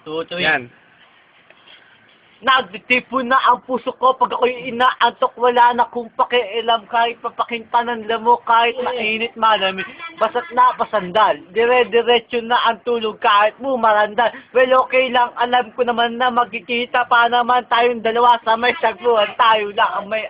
2, 3. Yan. Nagtitipon na ang puso ko pag ako'y inaantok, wala na kung pakialam kahit papakinta ng lamok, kahit mainit malamig, basta't napasandal, dire-diretso na ang tulog kahit bumarandal. Well, okay lang, alam ko naman na magkikita pa naman tayong dalawa sa may sagpuan, tayo lang ang may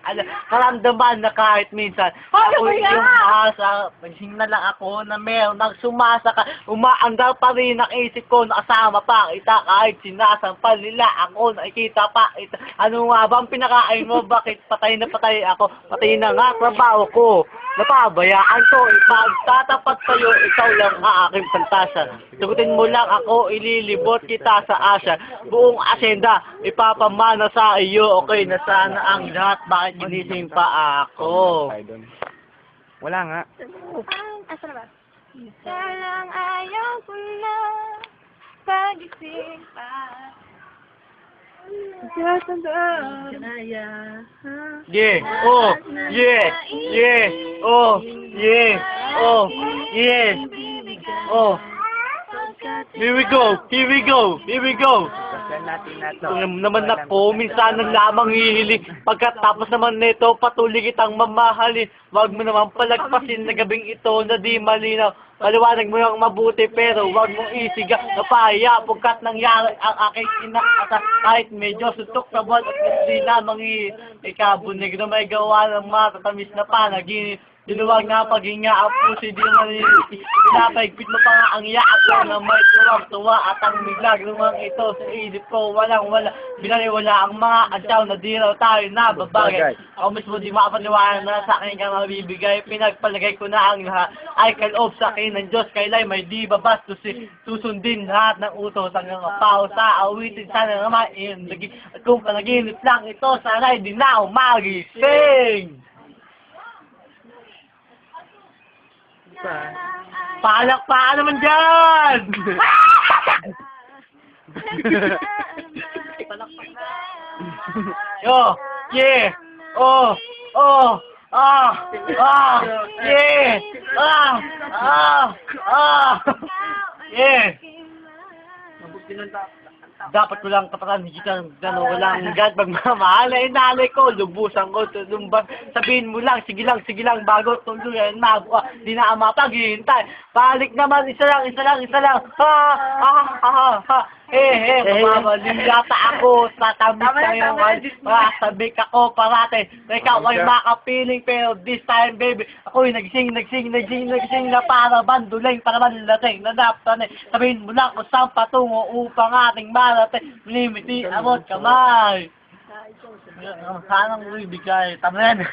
karamdaman na kahit minsan ako'y yung asa, pagising na lang ako na meron nang sumasaka, umaandar pa rin ang isip ko, nakasama pa kita kahit sinasampal nila ako, nakikita pa ito. Ano nga bang pinakain mo? Bakit patay na patay ako? Patay na nga trabaho ko. Napabayaan ko. Ipagtatapat sa'yo, ikaw lang ang aking pantasya. Sagutin mo lang ako, ililibot kita sa asya. Buong asyenda, ipapamana sa iyo. Okay na sana ang lahat. Bakit ginising pa ako? Wala nga. Asa na ba? Isa lang ayaw ko na pagising pa. Yeah, oh, yeah, yeah, oh, yeah, oh, yeah, oh. Here we go, here we go, here we go. Naman ako, minsan lamang hihiling. Pagkatapos naman nito, patuloy kitang mamahalin. Huwag mo naman palagpasin na gabing ito na di malinaw. Paliwanag mo yung mabuti pero huwag mong isiga napaya pagkat nangyari ang aking inakata kahit medyo sutok na buwan at di lamang ikabunig na may gawa ng matatamis na panaginip. Dinuwag na paghinga ang puso di maniliti. Pinapahigpit mo pa nga ang iyaak ko na may tuwang-tuwa at ang miglag lumang ito sa isip ko. Walang-wala, binaliwala ang mga adyaw na di raw tayo nababagay. Ako mismo di makapaniwala na sa akin kang mabibigay. Pinagpalagay ko na ang lahat ay kaloob sa akin ng Diyos. Kailay may di babastusin. Susundin lahat ng utos hanggang kapaw sa awitin. Sana naman iyon. At kung panaginip lang ito, sana'y di na ako magising. Palakpakan naman dyan! Yo, yeah, oh, oh, yeah, yeah. Dapat ko lang kapatan, hindi ka walang God magmamahal. Ay, nanay ko, lubusan ko, tulumban. Sabihin mo lang, sige lang, bago tuluyan, mabuka, di na mapaghihintay. Balik naman, isa lang. Mamaling yata ako, tatamis na yung sabik ako parate. Ikaw ay makapiling, pero this time, baby, ako'y nagsing na para banduling, para banlating, nadaptan eh. Sabihin mo lang kung saan patungo upang ating marating, limiti, abot kamay. Sanang ibigay, tama yan.